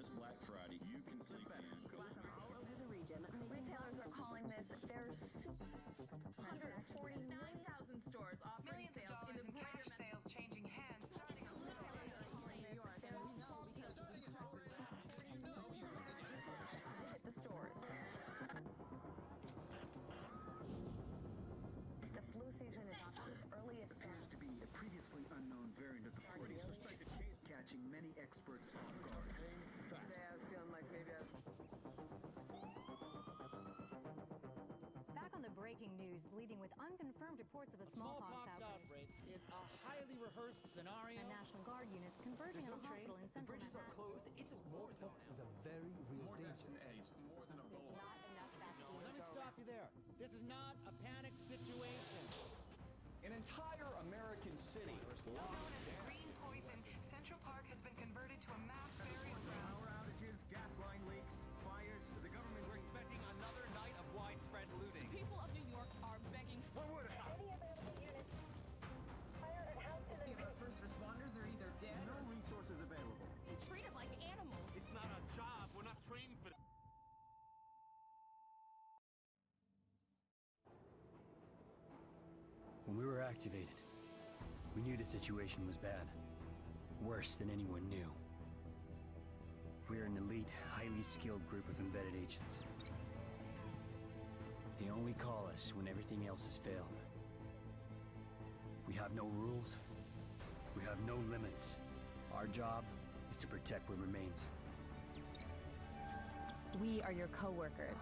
This Black Friday, you can sleep in. All over the region, retailers are calling this their 149,000 stores offering Millions of sales dollars in the in cash sales changing hands. New York, and we know because hit the stores. The flu season is off to its earliest Appears to be a previously unknown variant of the flu, suspected case catching many experts off guard. Today I was feeling like maybe Back on the breaking news, leading with unconfirmed reports of a smallpox outbreak. Is a highly rehearsed scenario. And National Guard units converging on a hospital in central Manhattan. Closed. It's smallpox is a very real danger. AIDS, more than Ebola. Not enough vaccines. Let me stop you there. This is not a panic situation. An entire American city Known as green poison, Central Park has been converted to a mass burial ground. Power outages, gas line leaks, fires. The government We're expecting another night of widespread looting. People of New York are begging. What would happen? Our first responders are either dead No or resources available. treated like animals. It's not our job. We're not trained for this. When we were activated, we knew the situation was bad. Worse than anyone knew. We are an elite, highly skilled group of embedded agents. They only call us when everything else has failed. We have no rules. We have no limits. Our job is to protect what remains. We are your co-workers.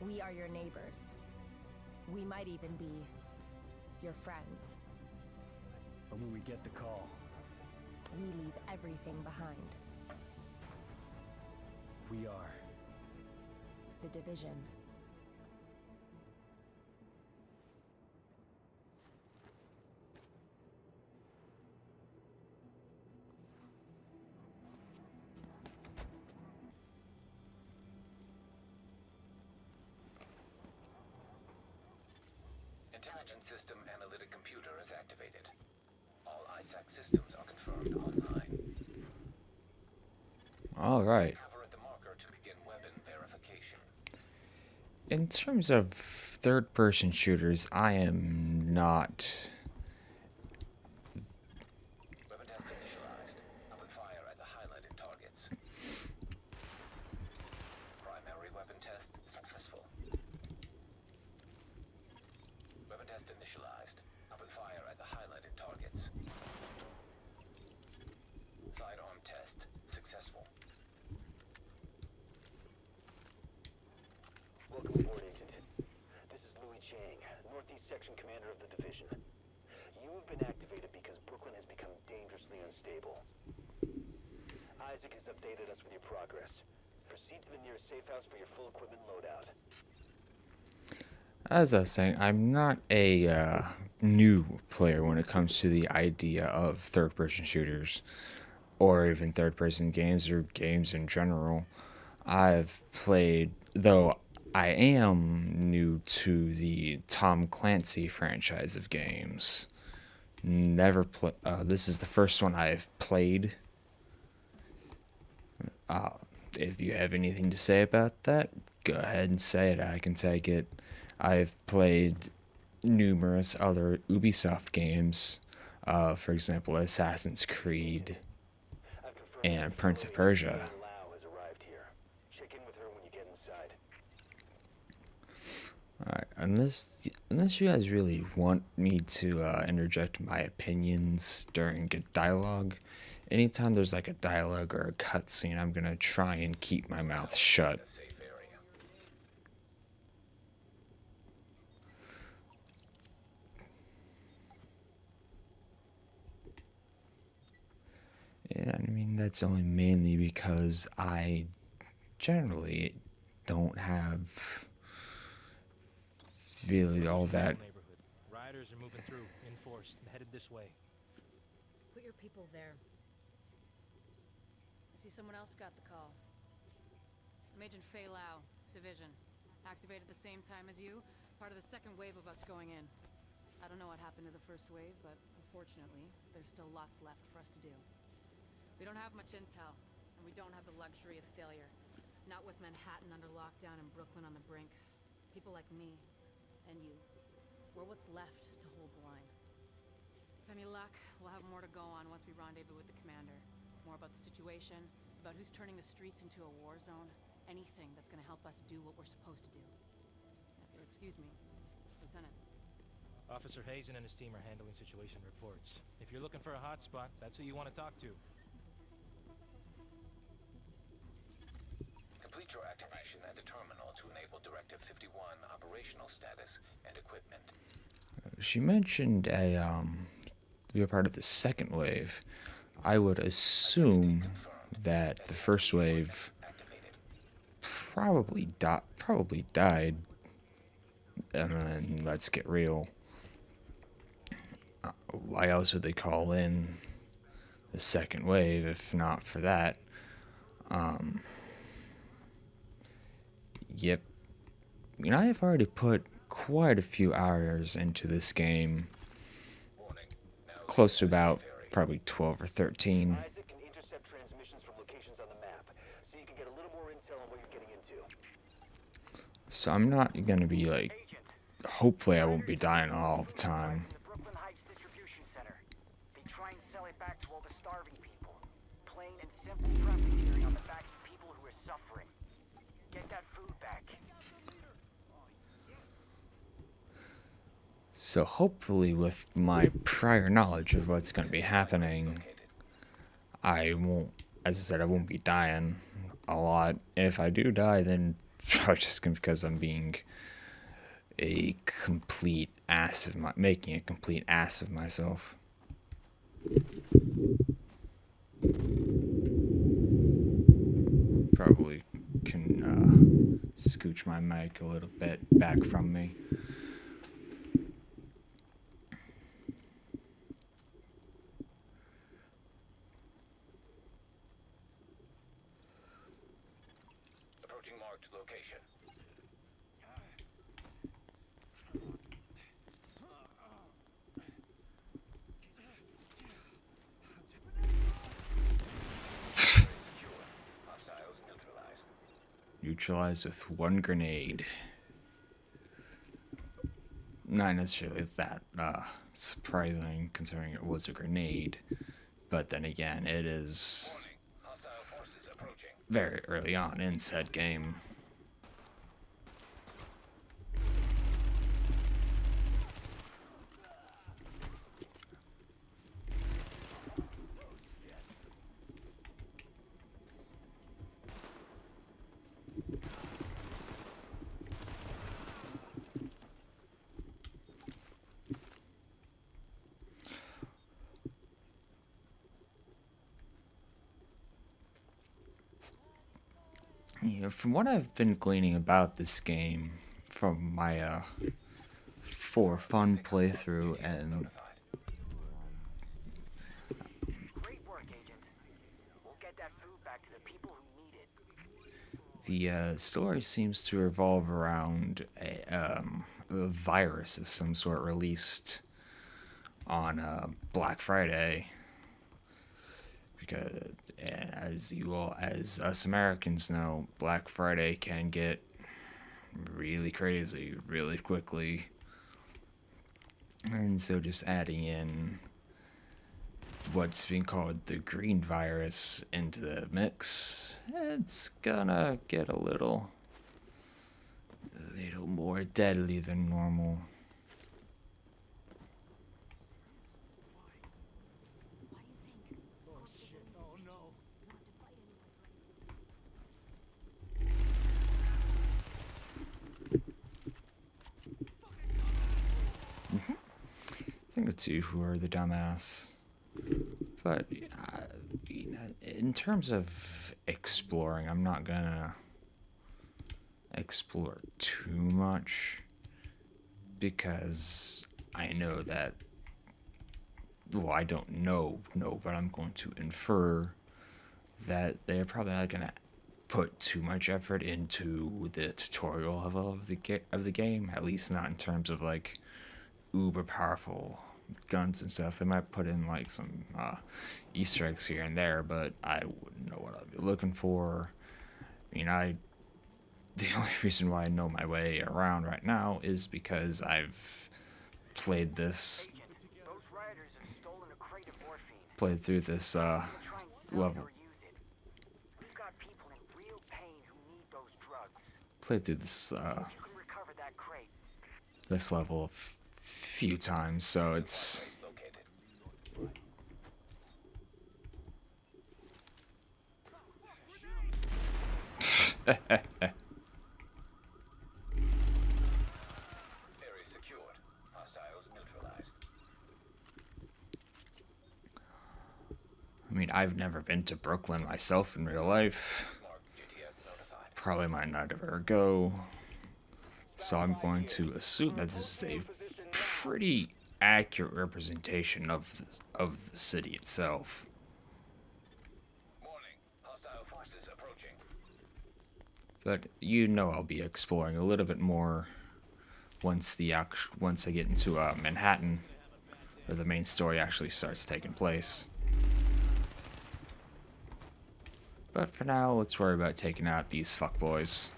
We are your neighbors. We might even be your friends. But when we get the call, We leave everything behind. we are The Division. Intelligence System Analytic Computer is activated. All ISAC systems are confirmed online. All right. Cover at the marker to begin weapon verification. In terms of third-person shooters, I am not. Weapon test initialized. Open fire at the highlighted targets. Primary weapon test successful. Weapon test initialized. Open fire at the highlighted targets. Sidearm test successful. Welcome aboard, Agent. This is Louis Chang, Northeast Section Commander of the Division. You have been activated because Brooklyn has become dangerously unstable. Isaac has updated us with your progress. Proceed to the nearest safe house for your full equipment loadout. As I was saying, I'm not a new player when it comes to the idea of third-person shooters, or even third-person games, or games in general. I've played, though I am new to the Tom Clancy franchise of games. Never play. This is the first one I've played. If you have anything to say about that, go ahead and say it. I can take it. I've played numerous other Ubisoft games, for example, Assassin's Creed and Prince of Persia. Alright, unless you guys really want me to interject my opinions during a dialogue, anytime there's like a dialogue or a cutscene, I'm gonna try and keep my mouth shut. Yeah, I mean, that's only mainly because I generally don't have really all that. Riders are moving through in force, headed this way. Put your people there. I see someone else got the call. I'm Agent Fei Lau, Division. Activated the same time as you, part of the second wave of us going in. I don't know what happened to the first wave, but unfortunately, there's still lots left for us to do. We don't have much intel, and and we don't have the luxury of failure. Not with Manhattan under lockdown and Brooklyn on the brink. People like me, and you, we're what's left to hold the line. With any luck, we'll have more to go on once we rendezvous with the commander. More about the situation, about who's turning the streets into a war zone. Anything that's gonna help us do what we're supposed to do. If you'll excuse me, Lieutenant. Officer Hazen and his team are handling situation reports. If you're looking for a hot spot, that's who you want to talk to. Complete your activation at the terminal to enable Directive 51 operational status and equipment. She mentioned you're part of the second wave. I would assume that the first wave probably died. And then let's get real. Why else would they call in the second wave if not for that? Yep. I mean, I have already put quite a few hours into this game. Close to about probably 12 or 13. Isaac can intercept transmissions from locations on the map, so you can get a little more intel on what you're getting into. So I'm not gonna be like, hopefully I won't be dying all the time. Brooklyn Heights distribution center. They try and sell it back to all the starving people. Plain and simple profiteering on the backs of people who are suffering. Get that food back. So hopefully with my prior knowledge of what's going to be happening, I won't, as I said, I won't be dying a lot. If I do die, then probably just because I'm being a complete ass of making a complete ass of myself. Probably can scooch my mic a little bit back from me. Approaching marked location. Hostiles neutralized. Neutralized with one grenade. Not necessarily that surprising considering it was a grenade, but then again, it is very early on in said game. You know, from what I've been gleaning about this game from my for fun playthrough and Great work, Agent. We'll get that food back to the people who need it. the story seems to revolve around a virus of some sort released on Black Friday. Because, and as us Americans know, Black Friday can get really crazy really quickly. And so just adding in what's being called the green virus into the mix, it's gonna get a little more deadly than normal. I think it's you who are the dumbass. But in terms of exploring, I'm not gonna explore too much because I know that, well, I don't know, but I'm going to infer that they're probably not gonna put too much effort into the tutorial level of the game, at least not in terms of like uber powerful guns and stuff. They might put in like some Easter eggs here and there, but I wouldn't know what I'd be looking for. I mean, the only reason why I know my way around right now is because I've played this, through this level. Played through this level a few times, so it's Area secured. Hostiles neutralized. I mean, I've never been to Brooklyn myself in real life. Probably might not ever go. So I'm going to assume that this is a pretty accurate representation of the city itself. Warning. Hostile forces approaching. But you know I'll be exploring a little bit more once I get into Manhattan, where the main story actually starts taking place. But for now, let's worry about taking out these fuckboys.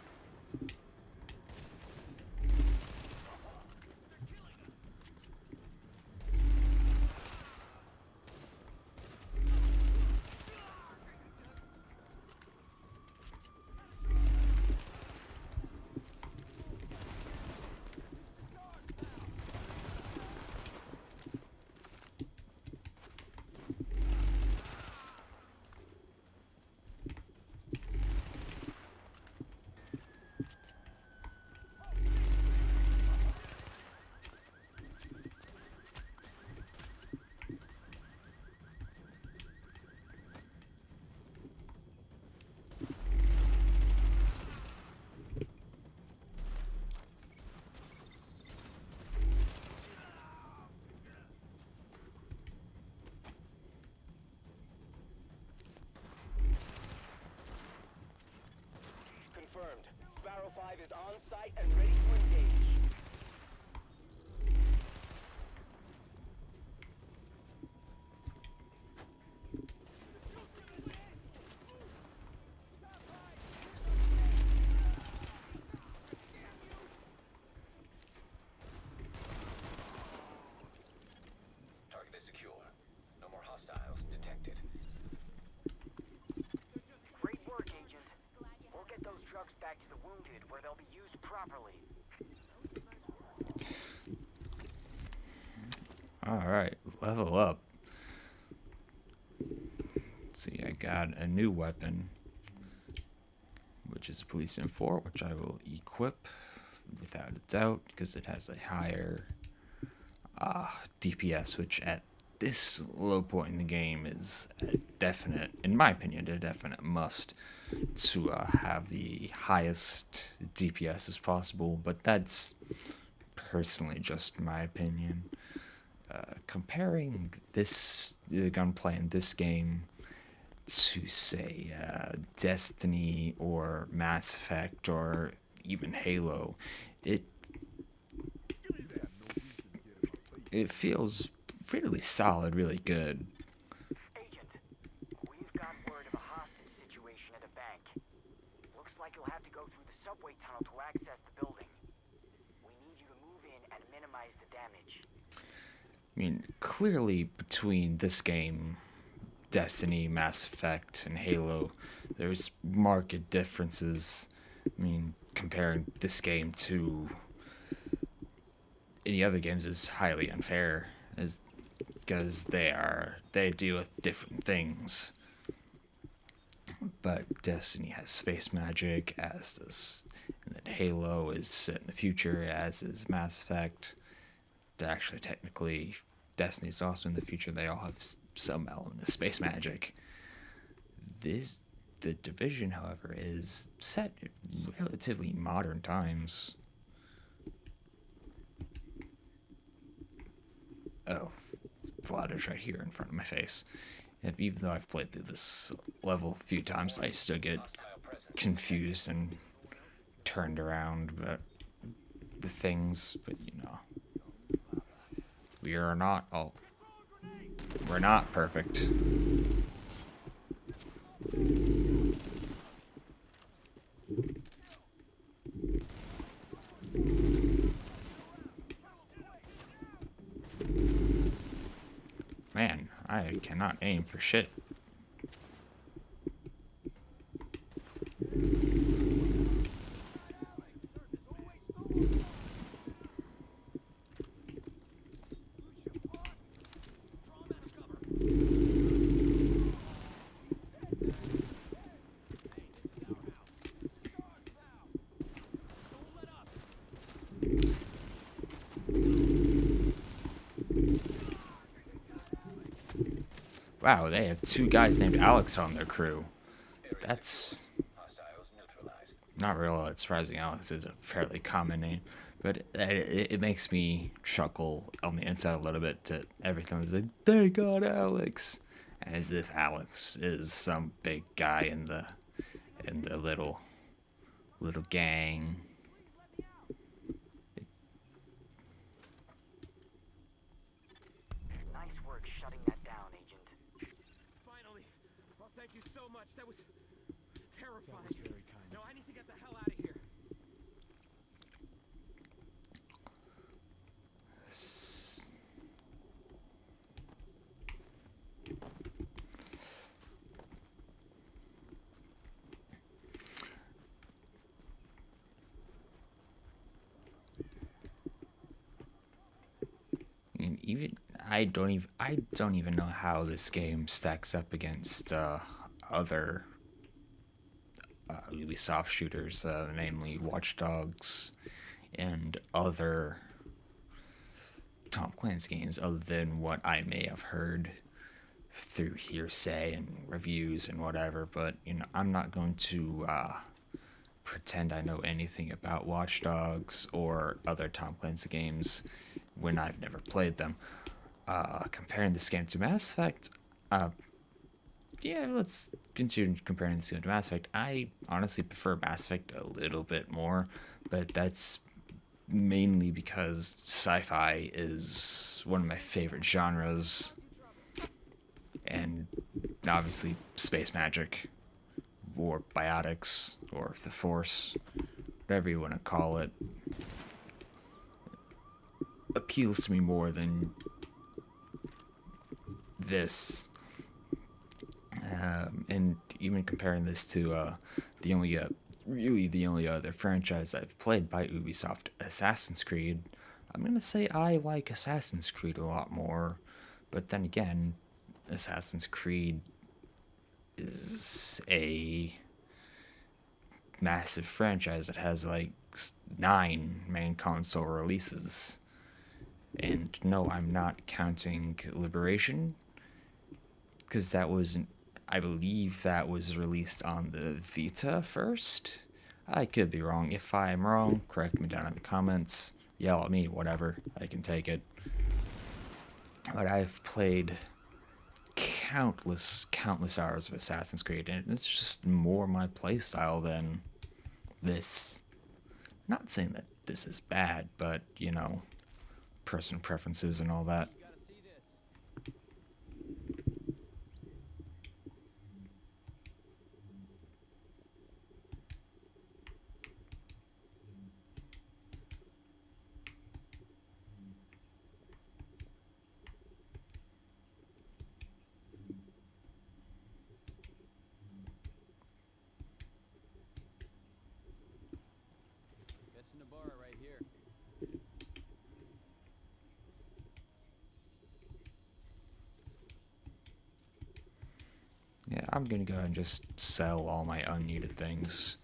Confirmed. Sparrow 5 is on site and ready to engage. Target is secure. No more hostiles detected. Great work, Agent. We'll get those drugs back to the wounded where they'll be used properly. Alright, level up. Let's see, I got a new weapon, which is a Police M4, which I will equip without a doubt, because it has a higher DPS, which at this low point in the game is a definite, in my opinion, a definite must to have the highest DPS as possible, but that's personally just my opinion. Comparing this gunplay in this game to, say, Destiny or Mass Effect or even Halo, it feels really solid, really good. Agent, we've got word of a hostage situation at a bank. Looks like you'll have to go through the subway tunnel to access the building. We need you to move in and minimize the damage. I mean, clearly between this game, Destiny, Mass Effect, and Halo, there's marked differences. I mean, comparing this game to any other games is highly unfair, because they deal with different things. But Destiny has space magic, as does, and then Halo is set in the future, as is Mass Effect. They're actually technically, Destiny's also in the future. They all have some element of space magic. The Division, however, is set in relatively modern times. Oh, Vladder's right here in front of my face. And even though I've played through this level a few times, I still get confused and turned around with things, but you know. we are not. Oh, we're not perfect. Man, I cannot aim for shit. Wow, they have 2 guys named Alex on their crew. That's not real that surprising. Alex is a fairly common name, but it makes me chuckle on the inside a little bit to everything. It's like, they got Alex, as if Alex is some big guy in the little gang. Thank you so much. That was terrifying. That was very kind. No, I need to get the hell out of here. And even I don't even know how this game stacks up against other Ubisoft shooters, namely Watch Dogs and other Tom Clancy games, other than what I may have heard through hearsay and reviews and whatever. But you know, I'm not going to pretend I know anything about Watch Dogs or other Tom Clancy games when I've never played them. Comparing this game to Mass Effect, yeah, let's continue comparing this game to Mass Effect. I honestly prefer Mass Effect a little bit more, but that's mainly because sci-fi is one of my favorite genres, and obviously space magic, or biotics, or the Force, whatever you want to call it, appeals to me more than this. And even comparing this to the only other franchise I've played by Ubisoft, Assassin's Creed, I'm gonna say I like Assassin's Creed a lot more. But then again, Assassin's Creed is a massive franchise that has like 9 main console releases. And no, I'm not counting Liberation, because that wasn't, I believe that was released on the Vita first. I could be wrong. If I'm wrong, correct me down in the comments. Yell at me, whatever. I can take it. But I've played countless hours of Assassin's Creed, and it's just more my playstyle than this. Not saying that this is bad, but, you know, personal preferences and all that. Yeah, I'm gonna go ahead and just sell all my unneeded things.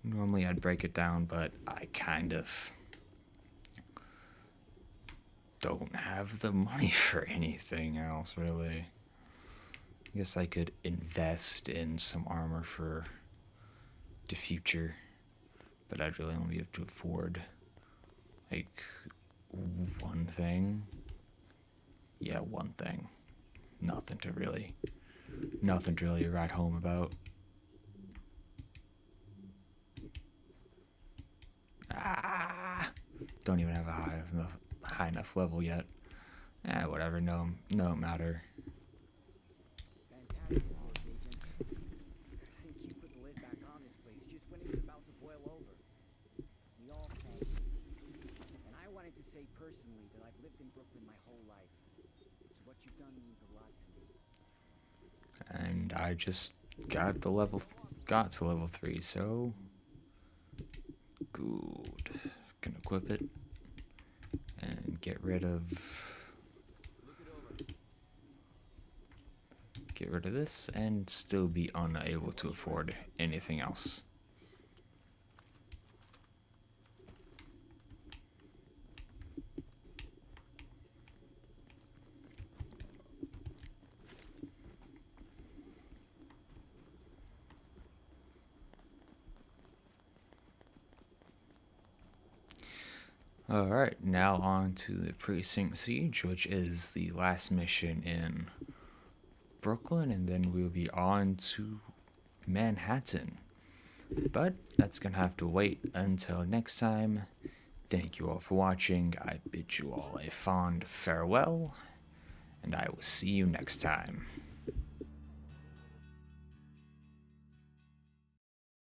Normally I'd break it down, but I kind of don't have the money for anything else, really. I guess I could invest in some armor for the future, but I'd really only be able to afford, like, one thing. Yeah, one thing. Nothing to really write home about. Don't even have a high enough level yet. Whatever. No matter. Fantastic work, Agent. I think you put the lid back on this place just when it was about to boil over. We all thank you. And I wanted to say personally that I've lived in Brooklyn my whole life. So what you've done means a lot to me. And I just got to level 3, so good. Can equip it and get rid of this and still be unable to afford anything else. Alright, now on to the Precinct Siege, which is the last mission in Brooklyn, and then we'll be on to Manhattan. But that's gonna have to wait until next time. Thank you all for watching. I bid you all a fond farewell, and I will see you next time.